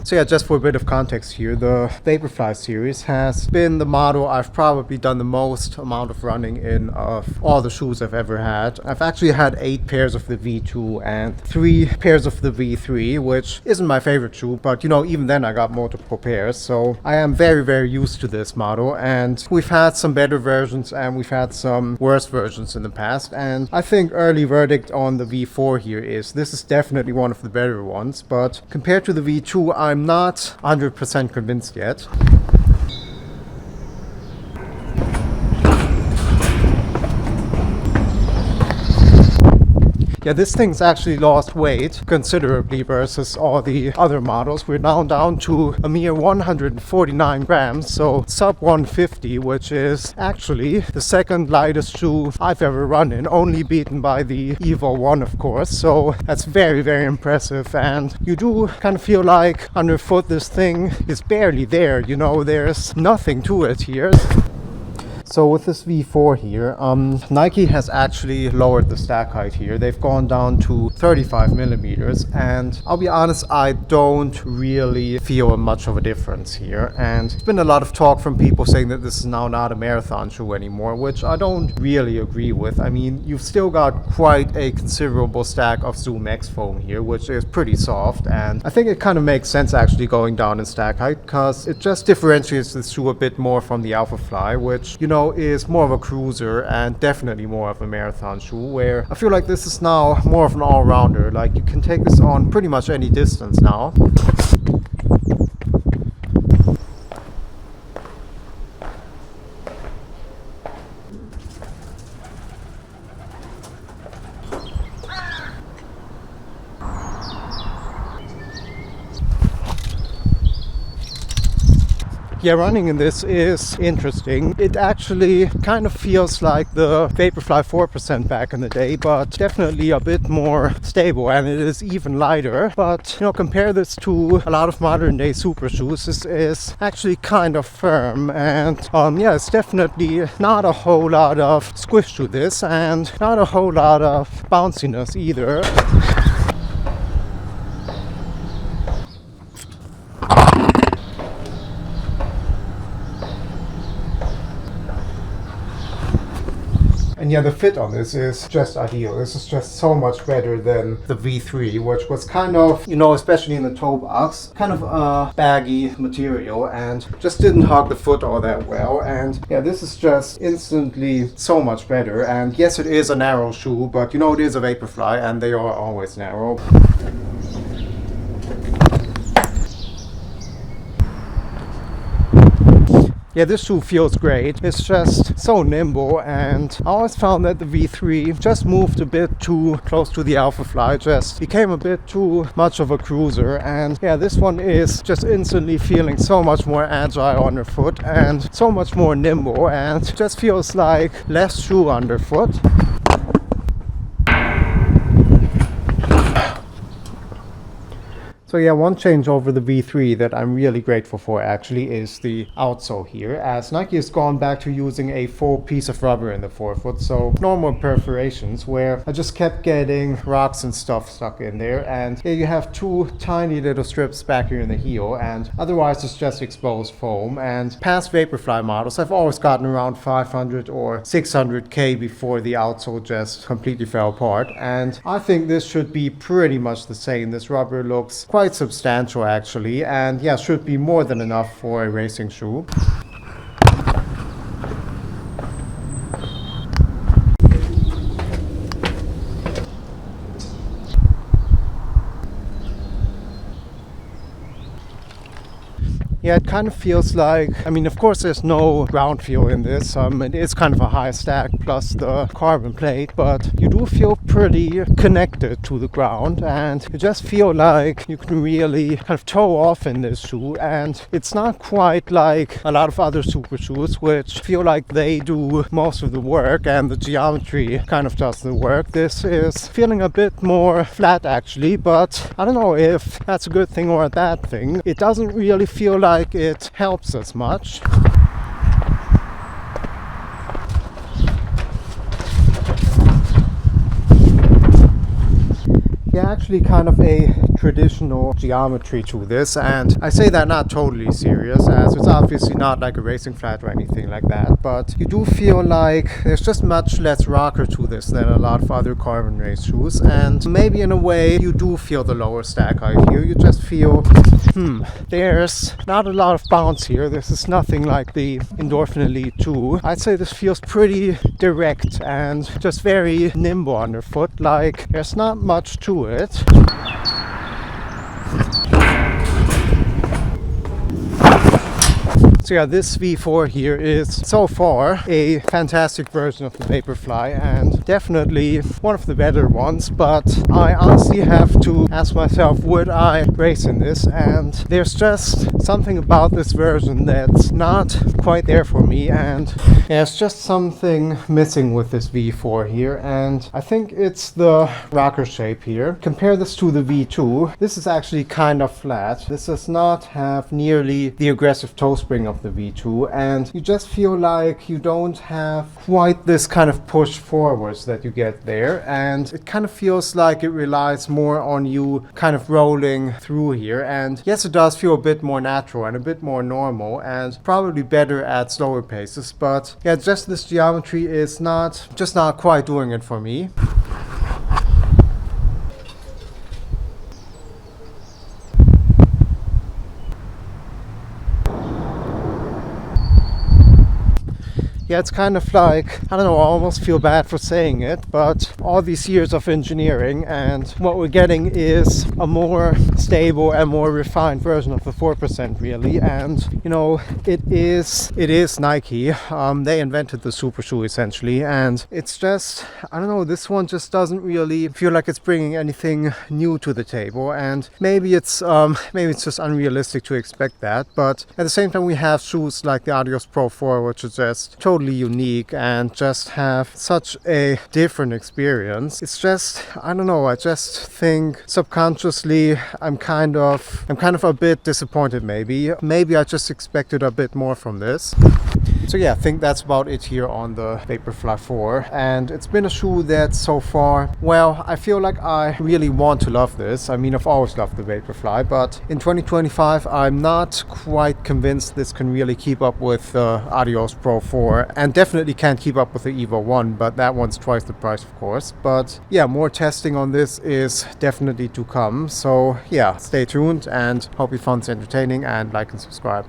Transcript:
So yeah, just for a bit of context here, the Vaporfly series has been the model I've probably done the most amount of running in of all the shoes I've ever had. I've actually had 8 pairs of the V2 and 3 pairs of the V3, which isn't my favorite shoe, but you know, even then I got multiple pairs, so I am very used to this model. And we've had some better versions and we've had some worse versions in the past, and I think early verdict on the V4 here is this is definitely one of the better ones, but compared to the V2 I'm not 100% convinced yet. Yeah, this thing's actually lost weight considerably versus all the other models. We're now down to a mere 149 grams, so sub 150, which is actually the second lightest shoe I've ever run in, only beaten by the Evo 1, of course. So that's very impressive, and you do kind of feel like underfoot this thing is barely there, you know, there's nothing to it here. So with this V4 here, Nike has actually lowered the stack height here. They've gone down to 35 millimeters, and I'll be honest, I don't really feel much of a difference here. And there's been a lot of talk from people saying that this is now not a marathon shoe anymore, which I don't really agree with. I mean, you've still got quite a considerable stack of Zoom X foam here, which is pretty soft, and I think it kind of makes sense actually going down in stack height, because it just differentiates this shoe a bit more from the Vaporfly, which, you know, is more of a cruiser and definitely more of a marathon shoe, where I feel like this is now more of an all-rounder. Like, you can take this on pretty much any distance now. Yeah, running in this is interesting. It actually kind of feels like the Vaporfly 4% back in the day, but definitely a bit more stable, and it is even lighter. But, you know, compare this to a lot of modern day super shoes, this is actually kind of firm, and yeah, it's definitely not a whole lot of squish to this and not a whole lot of bounciness either. And yeah, the fit on this is just ideal. This is just so much better than the V3, which was kind of, you know, especially in the toe box, kind of a baggy material and just didn't hug the foot all that well. And yeah, this is just instantly so much better. And yes, it is a narrow shoe, but you know, it is a Vaporfly and they are always narrow. Yeah, this shoe feels great. It's just so nimble, and I always found that the V3 just moved a bit too close to the Vaporfly, just became a bit too much of a cruiser. And yeah, this one is just instantly feeling so much more agile underfoot and so much more nimble, and just feels like less shoe underfoot. So yeah, one change over the V3 that I'm really grateful for actually is the outsole here, as Nike has gone back to using a full piece of rubber in the forefoot, so normal perforations where I just kept getting rocks and stuff stuck in there, and yeah, you have 2 tiny little strips back here in the heel, and otherwise it's just exposed foam. And past Vaporfly models I've always gotten around 500 or 600k before the outsole just completely fell apart, and I think this should be pretty much the same. This rubber looks quite substantial actually, and yeah, should be more than enough for a racing shoe. Yeah, it kind of feels like, I mean, of course there's no ground feel in this. It is kind of a high stack plus the carbon plate, but you do feel pretty connected to the ground, and you just feel like you can really kind of toe off in this shoe. And it's not quite like a lot of other super shoes, which feel like they do most of the work and the geometry kind of does the work. This is feeling a bit more flat actually, but I don't know if that's a good thing or a bad thing. It doesn't really feel like it helps as much. Yeah, actually kind of a traditional geometry to this, and I say that not totally serious, as it's obviously not like a racing flat or anything like that, but you do feel like there's just much less rocker to this than a lot of other carbon race shoes, and maybe in a way you do feel the lower stack height here. You just feel, there's not a lot of bounce here. This is nothing like the Endorphin Elite 2. I'd say this feels pretty direct and just very nimble underfoot, like there's not much to it. So yeah, this V4 here is so far a fantastic version of the Vaporfly and definitely one of the better ones, but I honestly have to ask myself, would I race in this? And there's just something about this version that's not quite there for me, and there's just something missing with this V4 here, and I think it's the rocker shape here. Compare this to the V2. This is actually kind of flat. This does not have nearly the aggressive toe spring of the V2, and you just feel like you don't have quite this kind of push forwards that you get there, and it kind of feels like it relies more on you kind of rolling through here. And yes, it does feel a bit more natural and a bit more normal and probably better at slower paces, but yeah, just this geometry is not quite doing it for me. Yeah, it's kind of like, I don't know, I almost feel bad for saying it, but all these years of engineering, and what we're getting is a more stable and more refined version of the 4% really. And you know, it is Nike. They invented the super shoe essentially, and it's just, I don't know, this one just doesn't really feel like it's bringing anything new to the table, and maybe it's just unrealistic to expect that. But at the same time, we have shoes like the Adios Pro 4, which is just totally unique and just have such a different experience. It's just, I don't know, I just think subconsciously I'm kind of a bit disappointed. Maybe I just expected a bit more from this. So yeah, I think that's about it here on the Vaporfly 4, and it's been a shoe that so far, well, I feel like I really want to love this. I mean, I've always loved the Vaporfly, but in 2025 I'm not quite convinced this can really keep up with the Adios Pro 4, and definitely can't keep up with the Evo 1, but that one's twice the price, of course. But yeah, more testing on this is definitely to come, so yeah, stay tuned and hope you found this entertaining, and like and subscribe.